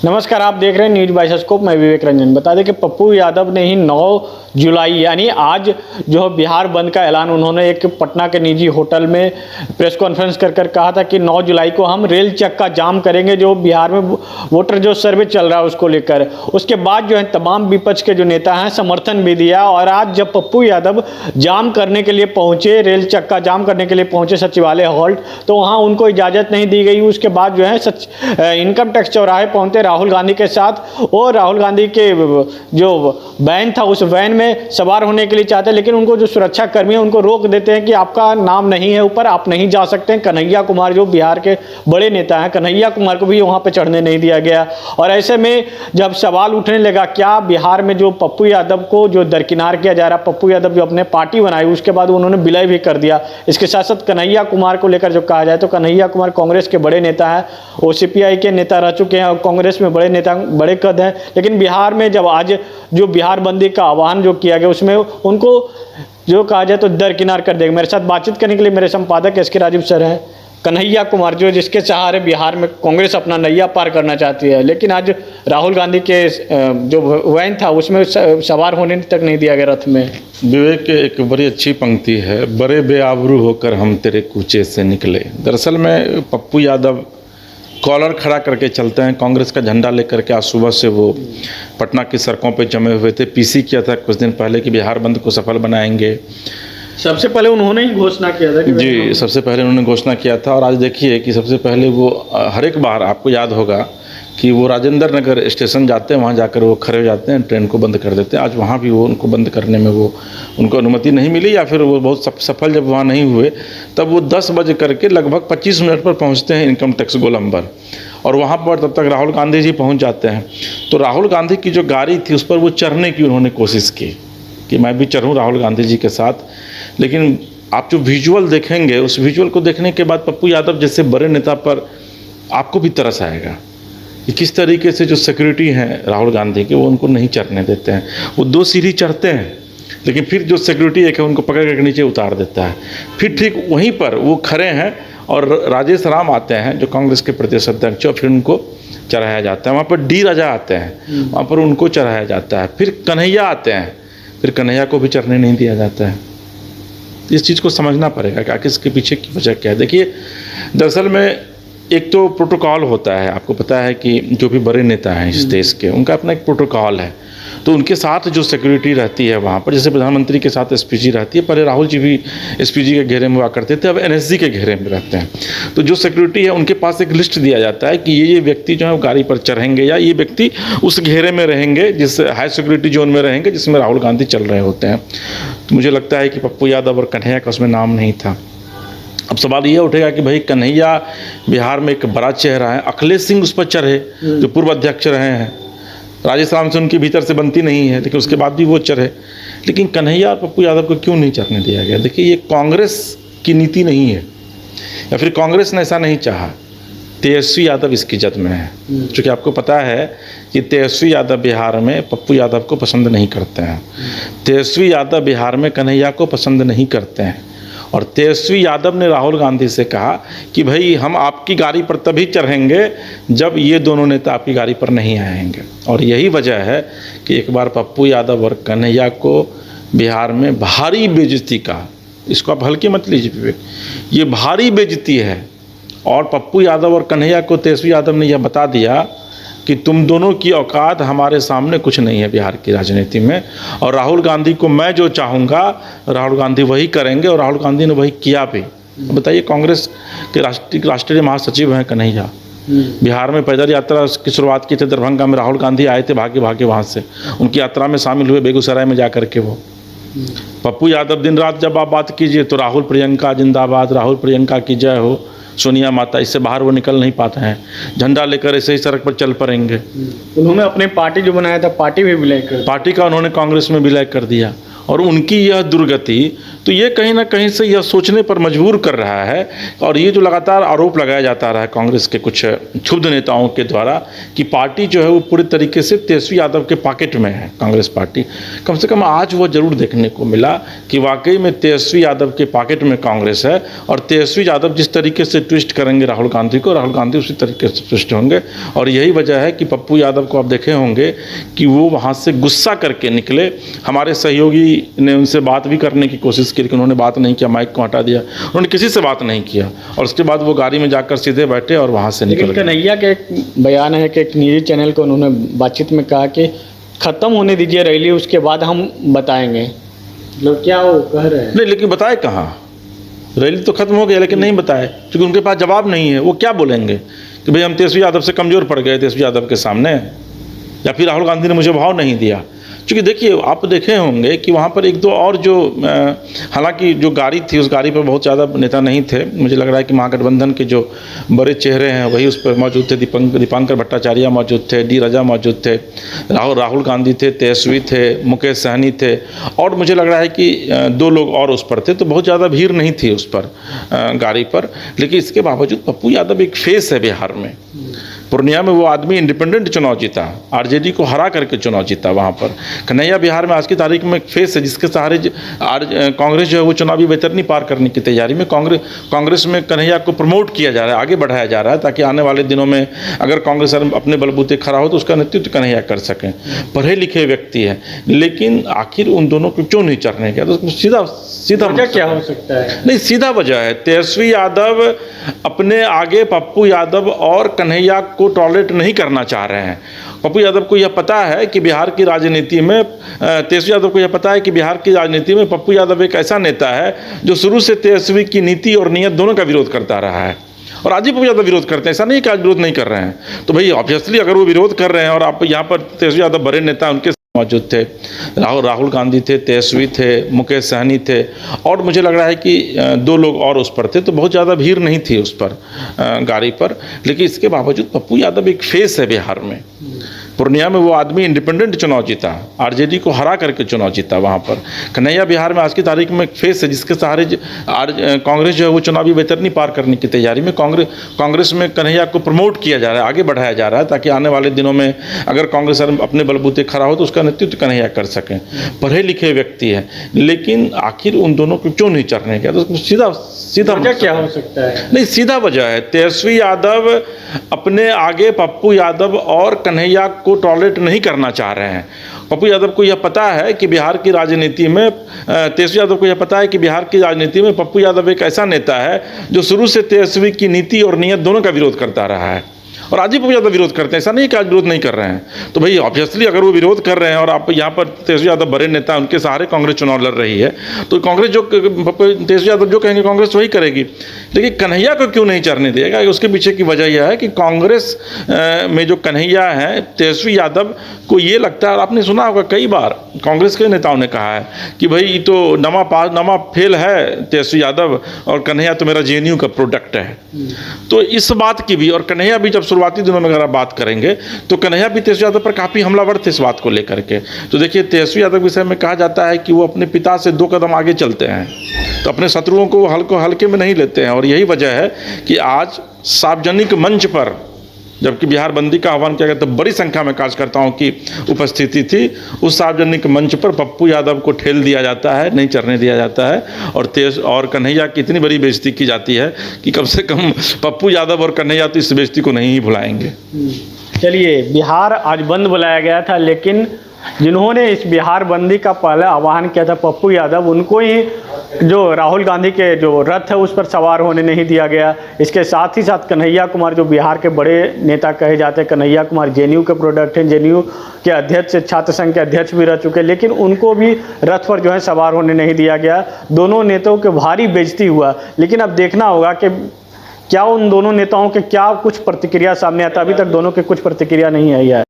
नमस्कार, आप देख रहे हैं न्यूज बाइस्कोप। मैं विवेक रंजन। बता दें कि पप्पू यादव ने ही 9 जुलाई यानी आज जो बिहार बंद का ऐलान उन्होंने एक पटना के निजी होटल में प्रेस कॉन्फ्रेंस कर कहा था कि 9 जुलाई को हम रेल चक्का जाम करेंगे, जो बिहार में वोटर जो सर्वे चल रहा है उसको लेकर। उसके बाद जो है तमाम विपक्ष के जो नेता हैं समर्थन भी दिया, और आज जब पप्पू यादव जाम करने के लिए पहुंचे, रेल चक्का जाम करने के लिए पहुंचे सचिवालय हॉल्ट, तो वहाँ उनको इजाज़त नहीं दी गई। उसके बाद जो है इनकम टैक्स चौराहे पहुंचे राहुल गांधी के साथ, और राहुल गांधी के जो वैन था उस वैन में सवार होने के लिए चाहते हैं, लेकिन उनको जो सुरक्षा कर्मी है उनको रोक देते हैं कि आपका नाम नहीं है ऊपर, आप नहीं जा सकते हैं। कन्हैया कुमार जो बिहार के बड़े नेता हैं, कन्हैया कुमार को भी वहाँ पे चढ़ने नहीं दिया गया। और ऐसे में जब सवाल उठने लगा क्या बिहार में जो पप्पू यादव को जो दरकिनार किया जा रहा, पप्पू यादव जो अपने पार्टी बनाई उसके बाद उन्होंने विलय भी कर दिया। इसके साथ साथ कन्हैया कुमार को लेकर जो कहा जाए तो कन्हैया कुमार कांग्रेस के बड़े नेता हैं, OCPI के नेता रह चुके हैं और कांग्रेस में बड़े नेता बड़े कद हैं। लेकिन बिहार में जब आज जो बिहार बंदी का आह्वान जो किया गया उसमें उनको जो कहा जाए तो दरकिनार कर देगा। मेरे साथ बातचीत करने के लिए मेरे संपादक SK राजीव सर हैं। कन्हैया कुमार जो जिसके सहारे बिहार में कांग्रेस अपना नैया पार करना चाहती है, लेकिन आज राहुल गांधी के जो वैन था उसमें सवार होने तक नहीं दिया गया रथ में। विवेक के एक बड़ी अच्छी पंक्ति है, बड़े बेआबरू होकर हम तेरे कूचे से निकले। दरअसल में पप्पू यादव कॉलर खड़ा करके चलते हैं, कांग्रेस का झंडा लेकर के आज सुबह से वो पटना की सड़कों पे जमे हुए थे। PC किया था कुछ दिन पहले कि बिहार बंद को सफल बनाएंगे। सबसे पहले उन्होंने ही घोषणा किया था कि जी, सबसे पहले उन्होंने घोषणा किया था। और आज देखिए कि सबसे पहले वो हर एक बार आपको याद होगा कि वो राजेंद्र नगर स्टेशन जाते हैं, वहाँ जाकर वो खड़े हो जाते हैं, ट्रेन को बंद कर देते हैं। आज वहाँ भी वो उनको बंद करने में वो उनको अनुमति नहीं मिली, या फिर वो बहुत सफल जब वहाँ नहीं हुए तब वो 10 बज करके लगभग 25 मिनट पर पहुँचते हैं इनकम टैक्स गोलंबर, और वहाँ पर तब तक राहुल गांधी जी पहुँच जाते हैं। तो राहुल गांधी की जो गाड़ी थी उस पर वो चढ़ने की उन्होंने कोशिश की कि मैं भी चढ़ूँ राहुल गांधी जी के साथ। लेकिन आप जो विजुअल देखेंगे उस विजुअल को देखने के बाद पप्पू यादव जैसे बड़े नेता पर आपको भी तरस आएगा कि किस तरीके से जो सिक्योरिटी हैं राहुल गांधी के वो उनको नहीं चढ़ने देते हैं। वो 2 सीढ़ी चढ़ते हैं, लेकिन फिर जो सिक्योरिटी एक है उनको पकड़ कर नीचे उतार देता है। फिर ठीक वहीं पर वो खड़े हैं और राजेश राम आते हैं जो कांग्रेस के प्रदेश अध्यक्ष, और फिर उनको चढ़ाया जाता है। वहाँ पर D राजा आते हैं, वहाँ पर उनको चढ़ाया जाता है। फिर कन्हैया आते हैं, फिर कन्हैया को भी चढ़ने नहीं दिया जाता है। इस चीज़ को समझना पड़ेगा कि आखिर इसके पीछे की वजह क्या है। देखिए, दरअसल में एक तो प्रोटोकॉल होता है, आपको पता है कि जो भी बड़े नेता हैं इस देश के उनका अपना एक प्रोटोकॉल है। तो उनके साथ जो सिक्योरिटी रहती है वहाँ पर, जैसे प्रधानमंत्री के साथ SPG रहती है, पहले राहुल जी भी SPG के घेरे में हुआ करते थे, अब NSG के घेरे में रहते हैं। तो जो सिक्योरिटी है उनके पास एक लिस्ट दिया जाता है कि ये व्यक्ति जो है गाड़ी पर चढ़ेंगे, या ये व्यक्ति उस घेरे में रहेंगे जिस हाई सिक्योरिटी जोन में रहेंगे जिसमें राहुल गांधी चल रहे होते हैं। तो मुझे लगता है कि पप्पू यादव और कन्हैया का उसमें नाम नहीं था। अब सवाल ये उठेगा कि भाई कन्हैया बिहार में एक बड़ा चेहरा है, अखिलेश सिंह उस पर चढ़े जो पूर्व अध्यक्ष रहे हैं, राजेश राम से उनकी भीतर से बनती नहीं है, लेकिन उसके बाद भी वो चढ़े। लेकिन कन्हैया और पप्पू यादव को क्यों नहीं चढ़ने दिया गया? देखिए, ये कांग्रेस की नीति नहीं है, या फिर कांग्रेस ने ऐसा नहीं चाहा। तेजस्वी यादव इसकी जद में है, क्योंकि आपको पता है कि तेजस्वी यादव बिहार में पप्पू यादव को पसंद नहीं करते हैं। तेजस्वी यादव बिहार में कन्हैया को पसंद नहीं करते हैं। और तेजस्वी यादव ने राहुल गांधी से कहा कि भाई हम आपकी गाड़ी पर तभी चढ़ेंगे जब ये दोनों नेता आपकी गाड़ी पर नहीं आएंगे। और यही वजह है कि एक बार पप्पू यादव और कन्हैया को बिहार में भारी बेइज्जती का, इसको आप हल्के मत लीजिए विवेक, ये भारी बेइज्जती है। और पप्पू यादव और कन्हैया को तेजस्वी यादव ने यह बता दिया कि तुम दोनों की औकात हमारे सामने कुछ नहीं है बिहार की राजनीति में, और राहुल गांधी को मैं जो चाहूँगा राहुल गांधी वही करेंगे, और राहुल गांधी ने वही किया भी। बताइए, कांग्रेस के राष्ट्रीय महासचिव हैं कन्हैया, बिहार में पैदल यात्रा की शुरुआत की थी। दरभंगा में राहुल गांधी आए थे भागे भागे वहाँ से, उनकी यात्रा में शामिल हुए बेगूसराय में जा करके वो। पप्पू यादव दिन रात जब आप बात कीजिए तो राहुल प्रियंका जिंदाबाद, राहुल प्रियंका की जय हो, सोनिया माता, इससे बाहर वो निकल नहीं पाते हैं। झंडा लेकर ऐसे ही सड़क पर चल पड़ेंगे। उन्होंने अपनी पार्टी जो बनाया था पार्टी भी विलय कर, पार्टी का उन्होंने कांग्रेस में विलय कर दिया। और उनकी यह दुर्गति तो ये कहीं ना कहीं से यह सोचने पर मजबूर कर रहा है। और ये जो लगातार आरोप लगाया जाता रहा है कांग्रेस के कुछ क्षुब्ध नेताओं के द्वारा कि पार्टी जो है वो पूरी तरीके से तेजस्वी यादव के पॉकेट में है, कांग्रेस पार्टी, कम से कम आज वो जरूर देखने को मिला कि वाकई में तेजस्वी यादव के पॉकेट में कांग्रेस है। और तेजस्वी यादव जिस तरीके से ट्विस्ट करेंगे राहुल गांधी को, राहुल गांधी उसी तरीके से ट्विस्ट होंगे। और यही वजह है कि पप्पू यादव को आप देखे होंगे कि वो वहाँ से गुस्सा करके निकले। हमारे सहयोगी ने उनसे बात भी करने की कोशिश की, लेकिन उन्होंने बात नहीं किया, माइक को हटा दिया, उन्होंने किसी से बात नहीं किया। और उसके बाद वो गाड़ी में जाकर सीधे बैठे और वहाँ से निकल गए। कन्हैया के एक बयान है कि एक निजी चैनल को उन्होंने बातचीत में कहा कि ख़त्म होने दीजिए रैली, उसके बाद हम बताएंगे। मतलब क्या वो कह रहे हैं? नहीं, लेकिन बताए कहाँ? रैली तो खत्म हो गया लेकिन नहीं बताए, क्योंकि उनके पास जवाब नहीं है। वो क्या बोलेंगे कि भाई हम तेजस्वी यादव से कमज़ोर पड़ गए तेजस्वी यादव के सामने, या फिर राहुल गांधी ने मुझे भाव नहीं दिया। क्योंकि देखिए, आप देखे होंगे कि वहाँ पर एक दो और जो हालांकि जो गाड़ी थी उस गाड़ी पर बहुत ज़्यादा नेता नहीं थे। मुझे लग रहा है कि महागठबंधन के जो बड़े चेहरे हैं वही उस पर मौजूद थे। दीपांकर भट्टाचार्य मौजूद थे, डी राजा मौजूद थे, राहुल गांधी थे, तेजस्वी थे, मुकेश सहनी थे, और मुझे लग रहा है कि 2 लोग और उस पर थे। तो बहुत ज़्यादा भीड़ नहीं थी उस पर गाड़ी पर। लेकिन इसके बावजूद पप्पू यादव एक फेस है बिहार में। पूर्णिया में वो आदमी इंडिपेंडेंट चुनाव जीता, आरजेडी को हरा करके चुनाव जीता वहाँ पर। कन्हैया बिहार में आज की तारीख में एक फेस है जिसके सहारे कांग्रेस जो है वो चुनावी बेहतरनी पार करने की तैयारी में। कांग्रेस में कन्हैया को प्रमोट किया जा रहा है, आगे बढ़ाया जा रहा है, ताकि आने वाले दिनों में अगर कांग्रेस अपने बलबूते खड़ा हो तो उसका नेतृत्व कन्हैया कर सकें। पढ़े लिखे व्यक्ति है, लेकिन आखिर उन दोनों को क्यों नहीं चढ़ने गया? तो सीधा वजह क्या हो सकता है? नहीं, सीधा वजह है, तेजस्वी यादव अपने आगे पप्पू यादव और कन्हैया को टॉलरेट नहीं करना चाह रहे हैं। पप्पू यादव को यह पता है कि बिहार की राजनीति में तेजस्वी यादव को यह पता है कि बिहार की राजनीति में पप्पू यादव एक ऐसा नेता है जो शुरू से तेजस्वी की नीति और नीयत दोनों का विरोध करता रहा है। और आज ही पप्पू यादव विरोध करते हैं, ऐसा नहीं कि आज विरोध नहीं कर रहे हैं। तो भाई ऑब्वियसली अगर वो विरोध कर रहे हैं और आप यहाँ पर तेजस्वी यादव बड़े नेता उनके मौजूद थे, राहुल गांधी थे, तेजस्वी थे, मुकेश सहनी थे, और मुझे लग रहा है कि 2 लोग और उस पर थे। तो बहुत ज़्यादा भीड़ नहीं थी उस पर गाड़ी पर। लेकिन इसके बावजूद पप्पू यादव एक फेस है बिहार में। पूर्णिया में वो आदमी इंडिपेंडेंट चुनाव जीता, आरजेडी को हरा करके चुनाव जीता वहाँ पर। कन्हैया बिहार में आज की तारीख में एक फेस है जिसके सहारे कांग्रेस जो है वो चुनावी बेहतरनी पार करने की तैयारी में। कांग्रेस में कन्हैया को प्रमोट किया जा रहा है, आगे बढ़ाया जा रहा है, ताकि आने वाले दिनों में अगर कांग्रेस अपने बलबूते खड़ा हो तो उसका नेतृत्व कन्हैया कर सकें। पढ़े लिखे व्यक्ति है, लेकिन आखिर उन दोनों को क्यों नहीं चढ़ने गया? तो सीधा वजह क्या हो सकता है? नहीं, सीधा वजह है, तेजस्वी यादव अपने आगे पप्पू यादव और कन्हैया को टॉलरेट नहीं करना चाह रहे हैं। पप्पू यादव को यह पता है कि बिहार की राजनीति में तेजस्वी यादव को यह पता है कि बिहार की राजनीति में पप्पू यादव एक ऐसा नेता है जो शुरू से तेजस्वी की नीति और नीयत दोनों का विरोध करता रहा है। और आज ही पप्पू यादव विरोध करते हैं, ऐसा नहीं कि आज विरोध नहीं कर रहे हैं। तो भाई ऑब्वियसली अगर वो विरोध कर रहे हैं और आप यहाँ पर तेजस्वी यादव बड़े नेता उनके सहारे कांग्रेस चुनाव लड़ रही है, तो कांग्रेस जो तेजस्वी यादव जो कहेंगे कांग्रेस वही करेगी। लेकिन कन्हैया को क्यों नहीं चढ़ने देगा? उसके पीछे की वजह यह है कि कांग्रेस में जो कन्हैया हैं, तेजस्वी यादव को ये लगता है, और आपने सुना होगा कई बार कांग्रेस के नेताओं ने कहा है कि भाई ये तो नमा फेल है तेजस्वी यादव, और कन्हैया तो मेरा जेएनयू का प्रोडक्ट है। तो इस बात की भी, और कन्हैया भी जब शुरुआती दिनों में अगर आप बात करेंगे तो कन्हैया भी तेजस्वी यादव पर काफ़ी हमलावर थे इस बात को लेकर के। तो देखिए, तेजस्वी यादव के विषय में कहा जाता है कि वो अपने पिता से 2 कदम आगे चलते हैं, तो अपने शत्रुओं को हल्के में नहीं लेते हैं। और यही वजह है कि आज सार्वजनिक मंच पर, जबकि बिहार बंदी का आह्वान किया गया तो बड़ी संख्या में कार्यकर्ताओं की उपस्थिति थी, उस सार्वजनिक मंच पर पप्पू यादव को ठेल दिया जाता है, नहीं चढ़ने दिया जाता है। और कन्हैया की इतनी बड़ी बेइज्जती की जाती है कि कम से कम पप्पू यादव और कन्हैया तो इस बेइज्जती को नहीं ही भुलाएंगे। चलिए, बिहार आज बंद बुलाया गया था, लेकिन जिन्होंने इस बिहार बंदी का पहला आह्वान किया था पप्पू यादव, उनको ही जो राहुल गांधी के जो रथ है उस पर सवार होने नहीं दिया गया। इसके साथ ही साथ कन्हैया कुमार, जो बिहार के बड़े नेता कहे जाते हैं, कन्हैया कुमार जेएनयू के प्रोडक्ट हैं, जेएनयू के अध्यक्ष, छात्र संघ के अध्यक्ष भी रह चुके, लेकिन उनको भी रथ पर जो है सवार होने नहीं दिया गया। दोनों नेताओं के भारी बेइज्जती हुआ। लेकिन अब देखना होगा कि क्या उन दोनों नेताओं के क्या कुछ प्रतिक्रिया सामने आता है। अभी तक दोनों के कुछ प्रतिक्रिया नहीं आई है।